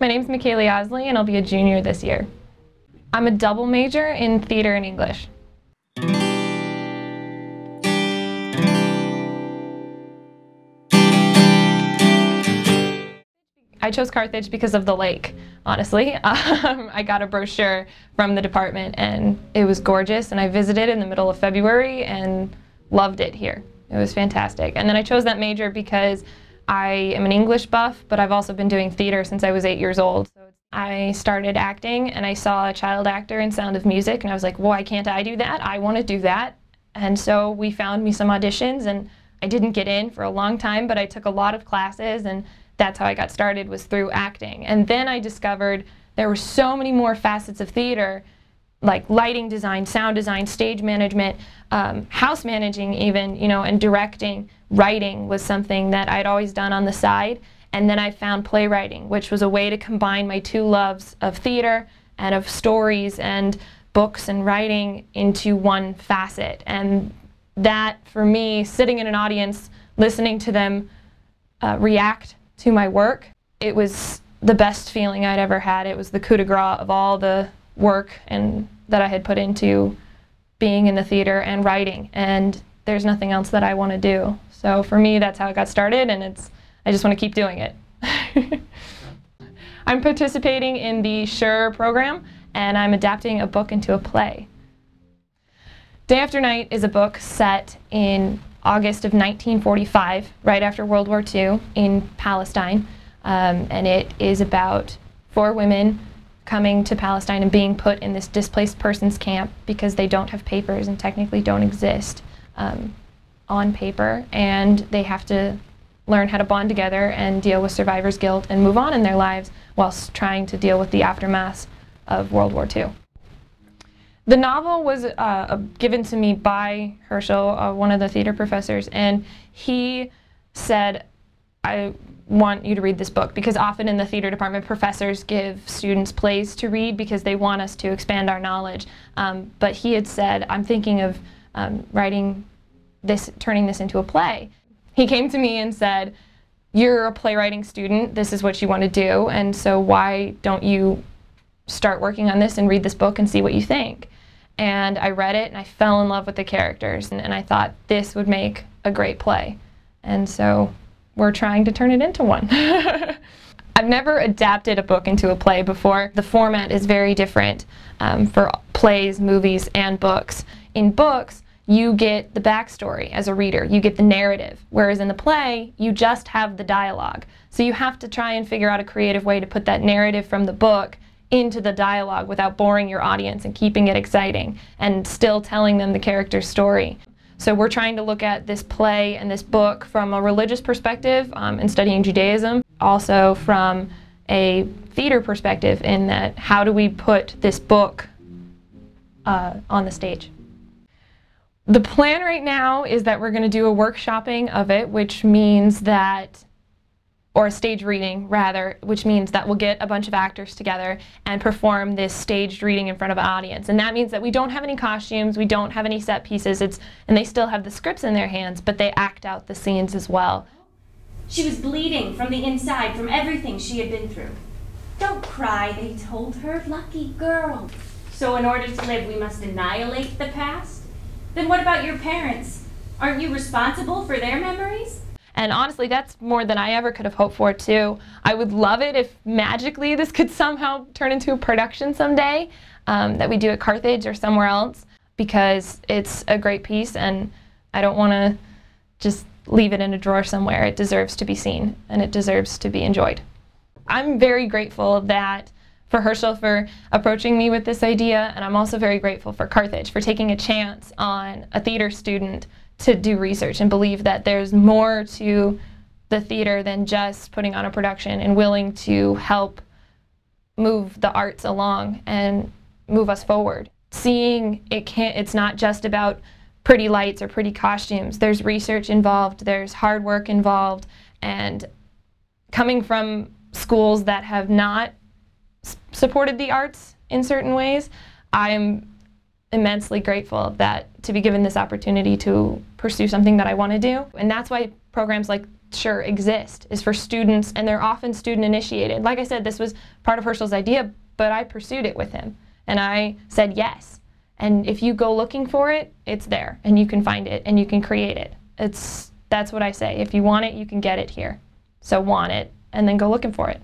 My name's Mikaley Osley, and I'll be a junior this year. I'm a double major in theater and English. I chose Carthage because of the lake, honestly. I got a brochure from the department and it was gorgeous, and I visited in the middle of February and loved it here. It was fantastic. And then I chose that major because I am an English buff, but I've also been doing theater since I was 8 years old. So I started acting and I saw a child actor in Sound of Music and I was like, why can't I do that? I want to do that. And so we found me some auditions, and I didn't get in for a long time, but I took a lot of classes, and that's how I got started, was through acting. And then I discovered there were so many more facets of theater, like lighting design, sound design, stage management, house managing even, and directing. Writing was something that I'd always done on the side. And then I found playwriting, which was a way to combine my two loves of theater and of stories and books and writing into one facet. And that, for me, sitting in an audience, listening to them react to my work, it was the best feeling I'd ever had. It was the coup de grace of all the work that I had put into being in the theater and writing, and there's nothing else that I want to do. So for me, that's how it got started, and I just want to keep doing it. I'm participating in the SURE program, and I'm adapting a book into a play. Day After Night is a book set in August of 1945, right after World War II, in Palestine, and it is about 4 women coming to Palestine and being put in this displaced persons camp because they don't have papers and technically don't exist on paper, and they have to learn how to bond together and deal with survivor's guilt and move on in their lives whilst trying to deal with the aftermath of World War II. The novel was given to me by Herschel, one of the theater professors, and he said, I want you to read this book, because often in the theater department professors give students plays to read because they want us to expand our knowledge. But he had said, I'm thinking of turning this into a play. He came to me and said, you're a playwriting student, this is what you want to do, and so why don't you start working on this and read this book and see what you think? And I read it and I fell in love with the characters, and I thought this would make a great play. And so we're trying to turn it into one. I've never adapted a book into a play before. The format is very different for plays, movies, and books. In books, you get the backstory as a reader, you get the narrative, whereas in the play, you just have the dialogue. So you have to try and figure out a creative way to put that narrative from the book into the dialogue without boring your audience and keeping it exciting and still telling them the character's story. So we're trying to look at this play and this book from a religious perspective and studying Judaism, also from a theater perspective, in that how do we put this book on the stage. The plan right now is that we're going to do a workshopping of it, which means that, or a stage reading rather, which means that we'll get a bunch of actors together and perform this staged reading in front of an audience. And that means that we don't have any costumes, we don't have any set pieces, and they still have the scripts in their hands, but they act out the scenes as well. She was bleeding from the inside from everything she had been through. Don't cry, they told her. Lucky girl. So in order to live, we must annihilate the past? Then what about your parents? Aren't you responsible for their memories? And honestly, that's more than I ever could have hoped for, too. I would love it if magically this could somehow turn into a production someday that we do at Carthage or somewhere else, because it's a great piece and I don't want to just leave it in a drawer somewhere. It deserves to be seen and it deserves to be enjoyed. I'm very grateful for Herschel for approaching me with this idea, and I'm also very grateful for Carthage for taking a chance on a theater student to do research and believe that there's more to the theater than just putting on a production, and willing to help move the arts along and move us forward. Seeing it's not just about pretty lights or pretty costumes. There's research involved, there's hard work involved, and coming from schools that have not supported the arts in certain ways, I am immensely grateful to be given this opportunity to pursue something that I want to do. And that's why programs like SURE exist, is for students, and they're often student initiated. Like I said, this was part of Herschel's idea, but I pursued it with him, and I said yes. And if you go looking for it, it's there, and you can find it, and you can create it. That's what I say. If you want it, you can get it here. So want it, and then go looking for it.